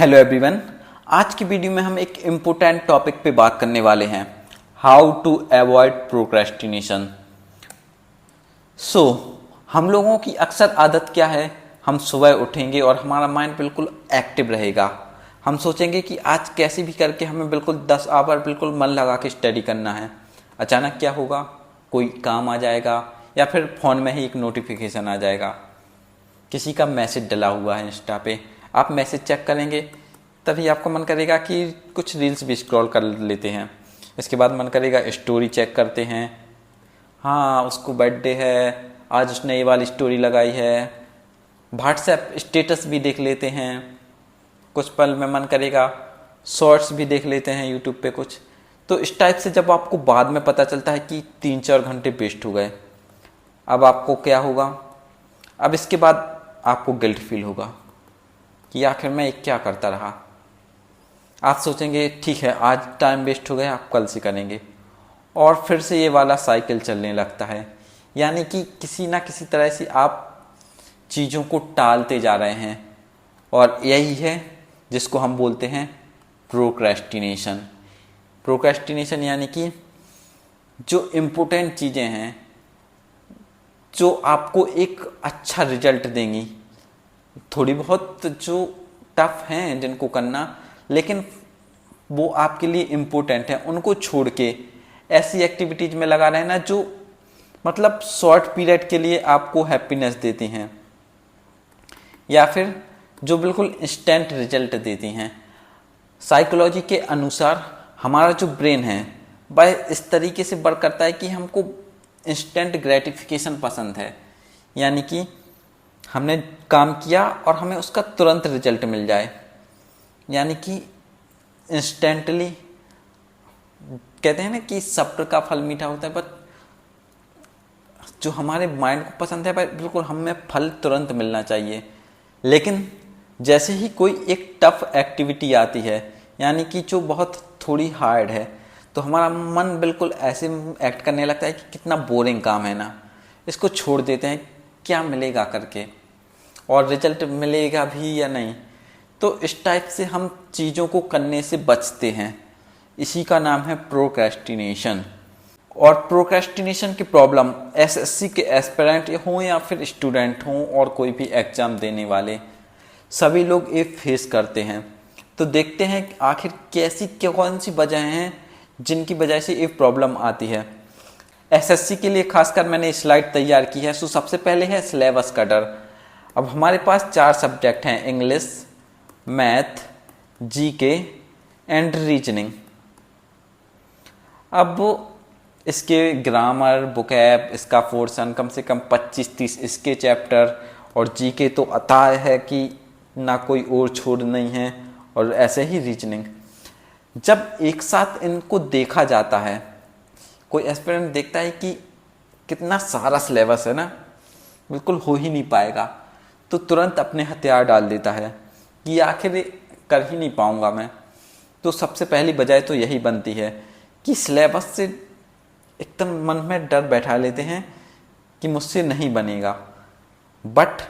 Hello everyone. आज की video में हम एक इम्पोर्टेंट टॉपिक पे बात करने वाले हैं, हाउ टू अवॉइड प्रोक्रेस्टिनेशन। हम लोगों की अक्सर आदत क्या है, हम सुबह उठेंगे और हमारा माइंड बिल्कुल एक्टिव रहेगा। हम सोचेंगे कि आज कैसे भी करके हमें बिल्कुल 10 आवर बिल्कुल मन लगा के स्टडी करना है। अचानक क्या होगा, कोई काम आ जाएगा या फिर फ़ोन में ही एक नोटिफिकेशन आ जाएगा, किसी का मैसेज डला हुआ है इंस्टा पे, आप मैसेज चेक करेंगे, तभी आपको मन करेगा कि कुछ रील्स भी स्क्रॉल कर लेते हैं। इसके बाद मन करेगा स्टोरी चेक करते हैं, हाँ उसको बर्थडे है, आज उसने ये वाली स्टोरी लगाई है। व्हाट्सएप स्टेटस भी देख लेते हैं, कुछ पल में मन करेगा शॉर्ट्स भी देख लेते हैं यूट्यूब पे कुछ। तो इस टाइप से जब आपको बाद में पता चलता है कि 3-4 घंटे वेस्ट हो गए, अब आपको क्या होगा, अब इसके बाद आपको गिल्ट फील होगा कि आखिर मैं क्या करता रहा। आप सोचेंगे ठीक है आज टाइम वेस्ट हो गया, आप कल से करेंगे, और फिर से ये वाला साइकिल चलने लगता है। यानी कि किसी ना किसी तरह से आप चीज़ों को टालते जा रहे हैं, और यही है जिसको हम बोलते हैं प्रोक्रेस्टिनेशन। प्रोक्रेस्टिनेशन यानी कि जो इम्पोर्टेंट चीज़ें हैं, जो आपको एक अच्छा रिजल्ट देंगी, थोड़ी बहुत जो टफ हैं जिनको करना, लेकिन वो आपके लिए इम्पोर्टेंट है, उनको छोड़ के ऐसी एक्टिविटीज में लगा रहना जो मतलब शॉर्ट पीरियड के लिए आपको हैप्पीनेस देती हैं, या फिर जो बिल्कुल इंस्टेंट रिजल्ट देती हैं। साइकोलॉजी के अनुसार हमारा जो ब्रेन है वह इस तरीके से वर्क करता है कि हमको इंस्टेंट ग्रेटिफिकेशन पसंद है। यानी कि हमने काम किया और हमें उसका तुरंत रिजल्ट मिल जाए, यानी कि इंस्टेंटली। कहते हैं ना कि सब्र का फल मीठा होता है, बट जो हमारे माइंड को पसंद है बिल्कुल हमें फल तुरंत मिलना चाहिए। लेकिन जैसे ही कोई एक टफ एक्टिविटी आती है, यानी कि जो बहुत थोड़ी हार्ड है, तो हमारा मन बिल्कुल ऐसे एक्ट करने लगता है कि कितना बोरिंग काम है ना, इसको छोड़ देते हैं, क्या मिलेगा करके, और रिजल्ट मिलेगा भी या नहीं। तो इस टाइप से हम चीज़ों को करने से बचते हैं। इसी का नाम है प्रोक्रेस्टिनेशन। और प्रोक्रेस्टिनेशन की प्रॉब्लम एसएससी के एस्पिरेंट हों या फिर स्टूडेंट हों और कोई भी एग्ज़ाम देने वाले, सभी लोग ये फेस करते हैं। तो देखते हैं कि आखिर कौन सी वजह हैं जिनकी वजह से ये प्रॉब्लम आती है। एसएससी के लिए खासकर मैंने स्लाइड तैयार की है। सो सबसे पहले है सिलेबस का डर। अब हमारे पास 4 सब्जेक्ट हैं, English, math, GK and reasoning. अब इसके ग्रामर, वोकैब, इसका पोर्शन कम से कम 25-30 इसके चैप्टर, और जीके तो अताय है कि ना कोई और छोड़ नहीं है, और ऐसे ही रीजनिंग। जब एक साथ इनको देखा जाता है, कोई एस्पिरेंट देखता है कि कितना सारा सिलेबस है ना, बिल्कुल हो ही नहीं पाएगा, तो तुरंत अपने हथियार डाल देता है कि आखिर कर ही नहीं पाऊंगा मैं। तो सबसे पहली बजाय तो यही बनती है कि सिलेबस से एकदम मन में डर बैठा लेते हैं कि मुझसे नहीं बनेगा, बट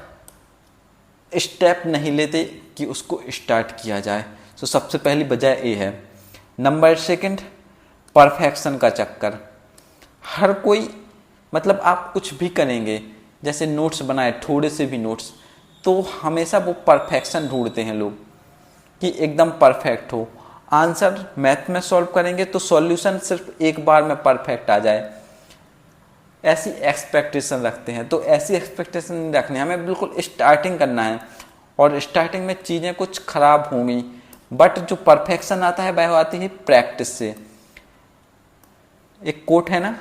स्टेप नहीं लेते कि उसको स्टार्ट किया जाए। तो सबसे पहली वजह ये है। नंबर 2, परफेक्शन का चक्कर। हर कोई मतलब आप कुछ भी करेंगे, जैसे नोट्स बनाए, थोड़े से भी नोट्स, तो हमेशा वो परफेक्शन ढूंढते हैं लोग कि एकदम परफेक्ट हो। आंसर मैथ में सॉल्व करेंगे तो सॉल्यूशन सिर्फ एक बार में परफेक्ट आ जाए, ऐसी एक्सपेक्टेशन रखते हैं। तो ऐसी एक्सपेक्टेशन नहीं रखनी, हमें बिल्कुल स्टार्टिंग करना है, और स्टार्टिंग में चीज़ें कुछ खराब होंगी, बट जो परफेक्शन आता है वह आती है प्रैक्टिस से। एक कोट है ना,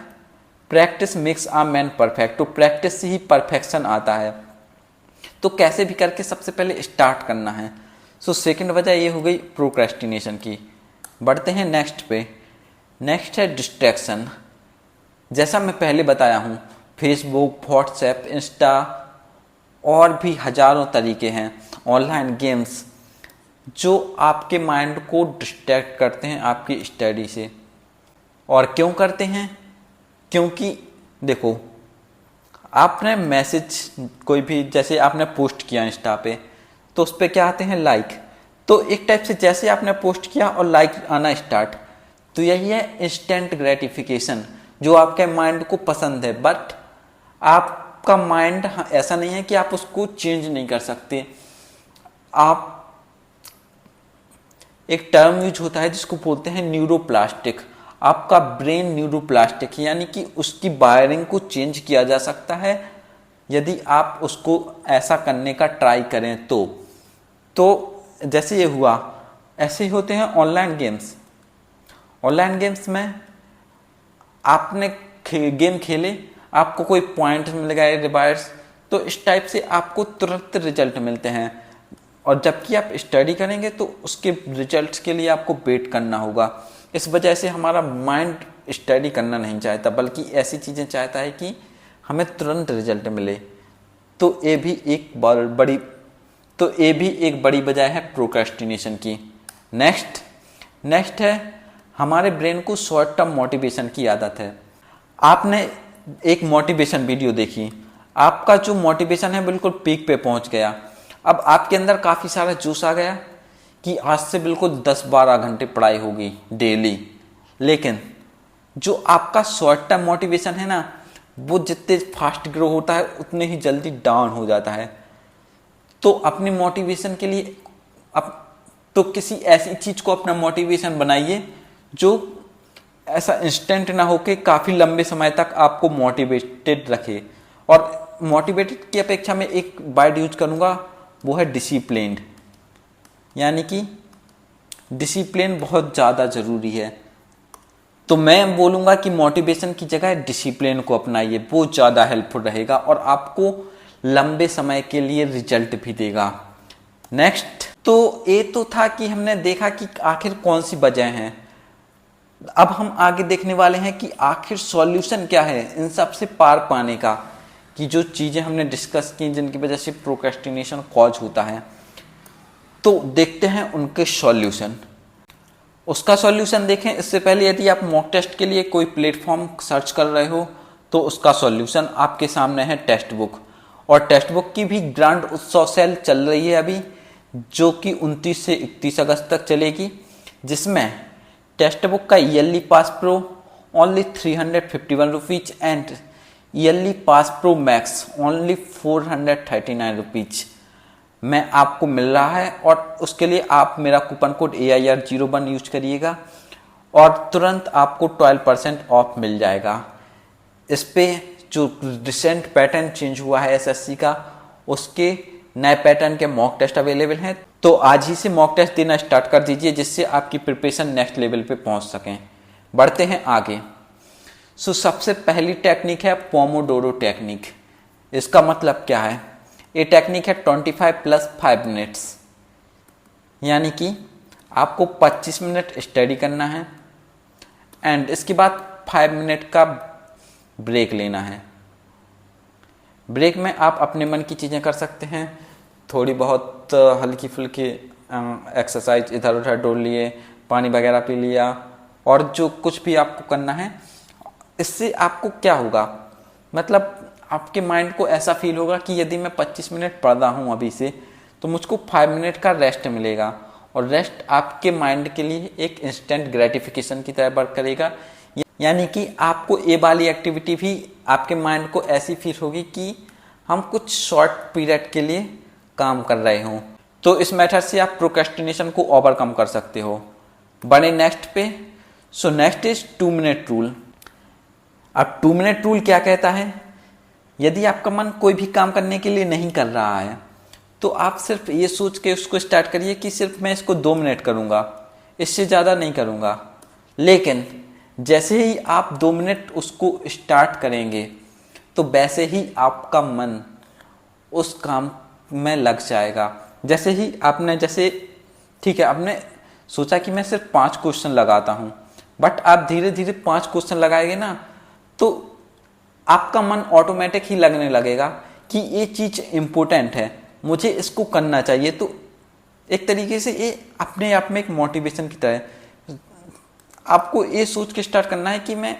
practice makes a man perfect. तो प्रैक्टिस से ही परफेक्शन आता है। तो कैसे भी करके सबसे पहले स्टार्ट करना है। सो सेकंड वजह ये हो गई प्रोक्रेस्टिनेशन की। बढ़ते हैं नेक्स्ट पे। नेक्स्ट है डिस्ट्रैक्शन। जैसा मैं पहले बताया हूँ, फेसबुक, व्हाट्सएप, इंस्टा और भी हजारों तरीके हैं, ऑनलाइन गेम्स, जो आपके माइंड को डिस्ट्रैक्ट करते हैं आपकी स्टडी से। और क्यों करते हैं? क्योंकि देखो, आपने मैसेज कोई भी, जैसे आपने पोस्ट किया इंस्टा पे, तो उस पर क्या आते हैं, लाइक। तो एक टाइप से जैसे आपने पोस्ट किया और लाइक आना स्टार्ट, तो यही है इंस्टेंट ग्रेटिफिकेशन जो आपके माइंड को पसंद है। बट आपका माइंड ऐसा नहीं है कि आप उसको चेंज नहीं कर सकते। आप एक टर्म यूज होता है जिसको बोलते हैं न्यूरोप्लास्टिक। आपका ब्रेन न्यूरोप्लास्टिक यानी कि उसकी वायरिंग को चेंज किया जा सकता है यदि आप उसको ऐसा करने का ट्राई करें तो जैसे ये हुआ, ऐसे ही होते हैं ऑनलाइन गेम्स। ऑनलाइन गेम्स में आपने गेम खेले, आपको कोई पॉइंट मिल गए, रिवार्ड्स, तो इस टाइप से आपको तुरंत रिजल्ट मिलते हैं। और जबकि आप स्टडी करेंगे तो उसके रिजल्ट्स के लिए आपको वेट करना होगा। इस वजह से हमारा माइंड स्टडी करना नहीं चाहता, बल्कि ऐसी चीज़ें चाहता है कि हमें तुरंत रिजल्ट मिले। तो ये भी एक बड़ी वजह है प्रोक्रेस्टिनेशन की। नेक्स्ट है हमारे ब्रेन को शॉर्ट टर्म मोटिवेशन की आदत है। आपने एक मोटिवेशन वीडियो देखी, आपका जो मोटिवेशन है बिल्कुल पीक पे पहुंच गया। अब आपके अंदर काफ़ी सारा जोश आ गया कि आज से बिल्कुल 10-12 घंटे पढ़ाई होगी डेली। लेकिन जो आपका शॉर्ट टर्म मोटिवेशन है ना, वो जितने फास्ट ग्रो होता है उतने ही जल्दी डाउन हो जाता है। तो अपनी मोटिवेशन के लिए तो किसी ऐसी चीज़ को अपना मोटिवेशन बनाइए जो ऐसा इंस्टेंट ना होके काफ़ी लंबे समय तक आपको मोटिवेटेड रखे। और मोटिवेटेड की अपेक्षा में एक वर्ड यूज करूँगा, वो है डिसिप्लिन्ड। यानी कि डिसिप्लिन बहुत ज़्यादा ज़रूरी है। तो मैं बोलूँगा कि मोटिवेशन की जगह डिसिप्लिन को अपनाइए, वो ज़्यादा हेल्पफुल रहेगा और आपको लंबे समय के लिए रिजल्ट भी देगा। नेक्स्ट, तो ये तो था कि हमने देखा कि आखिर कौन सी वजह हैं। अब हम आगे देखने वाले हैं कि आखिर सॉल्यूशन क्या है इन सब से पार पाने का, कि जो चीज़ें हमने डिस्कस की जिनकी वजह से प्रोक्रेस्टिनेशन कॉज होता है। तो देखते हैं उनके सॉल्यूशन। उसका सॉल्यूशन देखें इससे पहले यदि आप मॉक टेस्ट के लिए कोई प्लेटफॉर्म सर्च कर रहे हो तो उसका सॉल्यूशन आपके सामने है टेक्स्ट बुक। और टेक्स्ट बुक की भी ग्रांड उत्सव सेल चल रही है अभी, जो कि 29 से 31 अगस्त तक चलेगी, जिसमें टेक्स्ट बुक का yearly pass pro only 351 rupees and yearly pass pro max only 439 rupees में आपको मिल रहा है। और उसके लिए आप मेरा कूपन कोड AIR01 यूज करिएगा और तुरंत आपको 12% ऑफ मिल जाएगा। इस पे जो रिसेंट पैटर्न चेंज हुआ है SSC का, उसके नए पैटर्न के मॉक टेस्ट अवेलेबल हैं। तो आज ही से मॉक टेस्ट देना स्टार्ट कर दीजिए, जिससे आपकी प्रिपरेशन नेक्स्ट लेवल पे पहुंच सकें। बढ़ते हैं आगे। सबसे पहली टेक्निक है पोमोडोरो टेक्निक। इसका मतलब क्या है? ये टेक्निक है 25+5 मिनट्स, यानी कि आपको 25 मिनट स्टडी करना है एंड इसके बाद 5 मिनट का ब्रेक लेना है। ब्रेक में आप अपने मन की चीज़ें कर सकते हैं, थोड़ी बहुत हल्की फुल्की एक्सरसाइज इधर उधर डोल लिए, पानी वगैरह पी लिया, और जो कुछ भी आपको करना है। इससे आपको क्या होगा, मतलब आपके माइंड को ऐसा फील होगा कि यदि मैं 25 मिनट पढ़ रहा हूँ अभी से, तो मुझको 5 मिनट का रेस्ट मिलेगा। और रेस्ट आपके माइंड के लिए एक इंस्टेंट ग्रेटिफिकेशन की तरह वर्क करेगा। यानी कि आपको ये वाली एक्टिविटी भी आपके माइंड को ऐसी फील होगी कि हम कुछ शॉर्ट पीरियड के लिए काम कर रहे हों। तो इस मेथड से आप प्रोक्रेस्टिनेशन को ओवरकम कर सकते हो। बढ़े नेक्स्ट पे। Next is 2 minute rule. अब 2 मिनट रूल क्या कहता है? यदि आपका मन कोई भी काम करने के लिए नहीं कर रहा है, तो आप सिर्फ ये सोच के उसको स्टार्ट करिए कि सिर्फ मैं इसको 2 मिनट करूँगा, इससे ज़्यादा नहीं करूँगा। लेकिन जैसे ही आप 2 मिनट उसको स्टार्ट करेंगे, तो वैसे ही आपका मन उस काम में लग जाएगा। जैसे ही आपने ठीक है, आपने सोचा कि मैं सिर्फ 5 क्वेश्चन लगाता हूँ, बट आप धीरे धीरे 5 क्वेश्चन लगाएंगे ना, तो आपका मन ऑटोमेटिक ही लगने लगेगा कि ये चीज़ इम्पोर्टेंट है, मुझे इसको करना चाहिए। तो एक तरीके से ये अपने आप में एक मोटिवेशन की तरह आपको ये सोच के स्टार्ट करना है कि मैं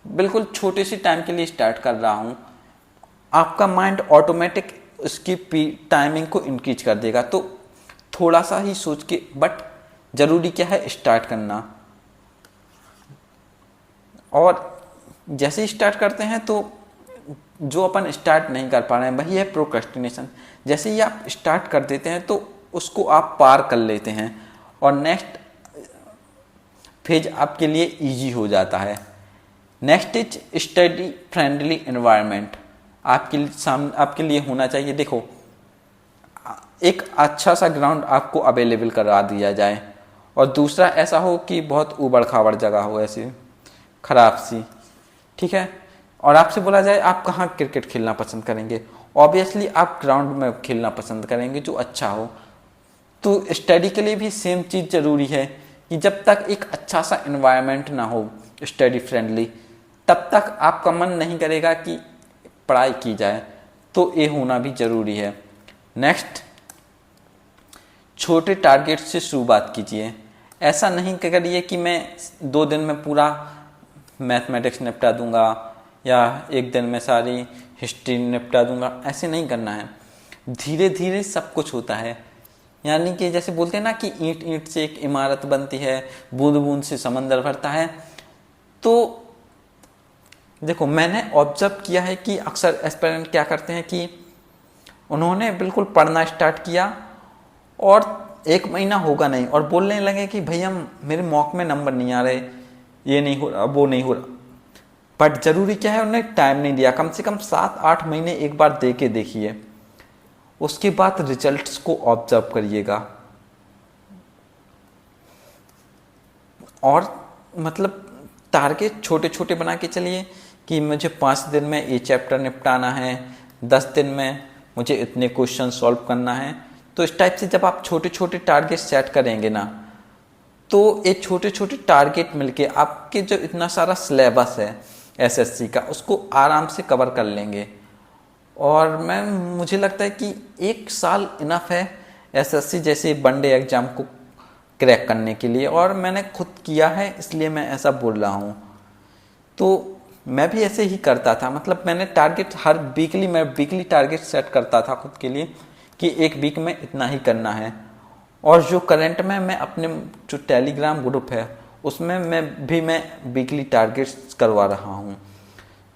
बिल्कुल छोटे से टाइम के लिए स्टार्ट कर रहा हूँ। आपका माइंड ऑटोमेटिक उसकी टाइमिंग को इंक्रीज कर देगा। तो थोड़ा सा ही सोच के, बट ज़रूरी क्या है, स्टार्ट करना। और जैसे ही स्टार्ट करते हैं तो जो अपन स्टार्ट नहीं कर पा रहे हैं वही है प्रोक्रेस्टिनेशन। जैसे ही आप स्टार्ट कर देते हैं तो उसको आप पार कर लेते हैं और नेक्स्ट फेज आपके लिए इजी हो जाता है। Next is study friendly environment. आपके लिए होना चाहिए, देखो एक अच्छा सा ग्राउंड आपको अवेलेबल करा दिया जाए, और दूसरा ऐसा हो कि बहुत ऊबड़ खाबड़ जगह हो, ऐसी खराब सी, ठीक है। और आपसे बोला जाए आप कहाँ क्रिकेट खेलना पसंद करेंगे, ऑब्वियसली आप ग्राउंड में खेलना पसंद करेंगे जो अच्छा हो। तो स्टडी के लिए भी सेम चीज़ ज़रूरी है कि जब तक एक अच्छा सा एनवायरनमेंट ना हो स्टडी फ्रेंडली, तब तक आपका मन नहीं करेगा कि पढ़ाई की जाए। तो ये होना भी ज़रूरी है। नेक्स्ट, छोटे टारगेट से शुरुआत कीजिए। ऐसा नहीं करिए कि मैं 2 दिन में पूरा मैथमेटिक्स निपटा दूंगा या 1 दिन में सारी हिस्ट्री निपटा दूंगा, ऐसे नहीं करना है। धीरे धीरे सब कुछ होता है। यानी कि जैसे बोलते हैं ना कि ईंट ईंट से एक इमारत बनती है, बूंद बूंद से समंदर भरता है। तो देखो मैंने ऑब्जर्व किया है कि अक्सर एस्पिरेंट क्या करते हैं कि उन्होंने बिल्कुल पढ़ना स्टार्ट किया और 1 महीना होगा नहीं और बोलने लगे कि भैया मेरे मॉक में नंबर नहीं आ रहे, ये नहीं हो रहा, वो नहीं हो रहा। बट जरूरी क्या है, उन्हें टाइम नहीं दिया। कम से कम 7-8 महीने एक बार दे के देखिए, उसके बाद रिजल्ट्स को ऑब्जर्व करिएगा। और मतलब टारगेट छोटे छोटे बना के चलिए कि मुझे 5 दिन में ये चैप्टर निपटाना है, 10 दिन में मुझे इतने क्वेश्चन सॉल्व करना है। तो इस टाइप से जब आप छोटे छोटे टारगेट सेट करेंगे ना, तो ये छोटे छोटे टारगेट मिलके आपके जो इतना सारा सिलेबस है एसएससी का, उसको आराम से कवर कर लेंगे। और मुझे लगता है कि 1 साल इनफ है एसएससी जैसे वनडे एग्जाम को क्रैक करने के लिए। और मैंने खुद किया है, इसलिए मैं ऐसा बोल रहा हूँ। तो मैं भी ऐसे ही करता था, मतलब मैंने टारगेट मैं वीकली टारगेट सेट करता था खुद के लिए कि 1 वीक में इतना ही करना है। और जो करंट में मैं अपने जो टेलीग्राम ग्रुप है उसमें मैं वीकली टारगेट्स करवा रहा हूँ।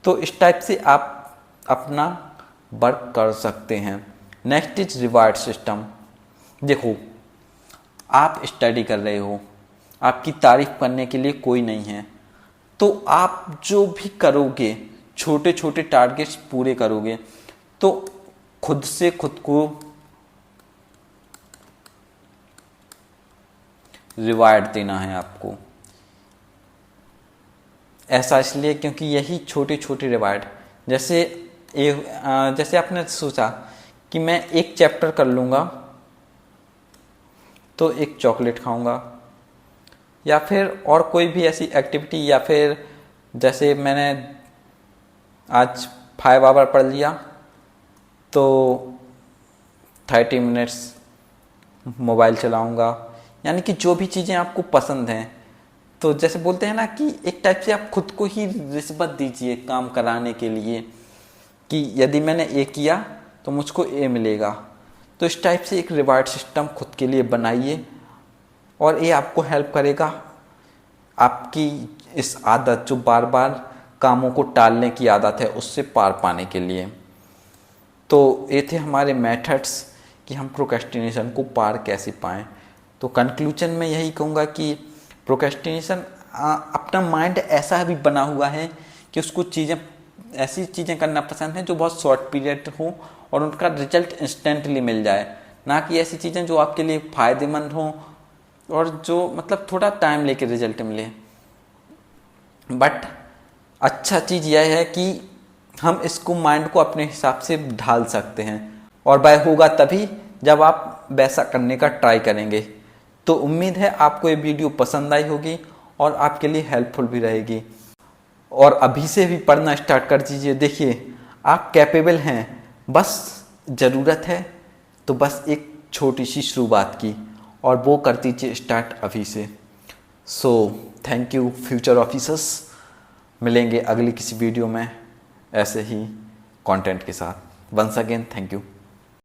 तो इस टाइप से आप अपना वर्क कर सकते हैं। Next is reward system. देखो आप स्टडी कर रहे हो, आपकी तारीफ करने के लिए कोई नहीं है, तो आप जो भी करोगे, छोटे छोटे टारगेट्स पूरे करोगे, तो खुद से खुद को रिवार्ड देना है आपको। ऐसा इसलिए क्योंकि यही छोटे छोटे रिवार्ड, जैसे आपने सोचा कि मैं 1 चैप्टर कर लूँगा तो 1 चॉकलेट खाऊंगा, या फिर और कोई भी ऐसी एक्टिविटी, या फिर जैसे मैंने आज 5 आवर पढ़ लिया तो 30 मिनट्स मोबाइल चलाऊंगा। यानी कि जो भी चीज़ें आपको पसंद हैं, तो जैसे बोलते हैं ना कि एक टाइप से आप खुद को ही रिश्वत दीजिए काम कराने के लिए कि यदि मैंने ये किया तो मुझको ये मिलेगा। तो इस टाइप से एक रिवार्ड सिस्टम खुद के लिए बनाइए और ये आपको हेल्प करेगा आपकी इस आदत, जो बार बार कामों को टालने की आदत है, उससे पार पाने के लिए। तो ये थे हमारे मेथड्स कि हम प्रोक्रेस्टिनेशन को पार कैसे पाएं। तो कंक्लूजन में यही कहूँगा कि प्रोक्रेस्टिनेशन अपना माइंड ऐसा भी बना हुआ है कि उसको ऐसी चीज़ें करना पसंद है जो बहुत शॉर्ट पीरियड हो और उनका रिजल्ट इंस्टेंटली मिल जाए, ना कि ऐसी चीज़ें जो आपके लिए फ़ायदेमंद हों और जो मतलब थोड़ा टाइम लेके रिजल्ट मिले। बट अच्छा चीज़ यह है कि हम इसको माइंड को अपने हिसाब से ढाल सकते हैं, और वह होगा तभी जब आप वैसा करने का ट्राई करेंगे। तो उम्मीद है आपको ये वीडियो पसंद आई होगी और आपके लिए हेल्पफुल भी रहेगी। और अभी से भी पढ़ना स्टार्ट कर दीजिए। देखिए आप कैपेबल हैं, बस ज़रूरत है तो बस एक छोटी सी शुरुआत की, और वो कर दीजिए स्टार्ट अभी से। So thank you future officers. मिलेंगे अगली किसी वीडियो में ऐसे ही कंटेंट के साथ। Once again thank you.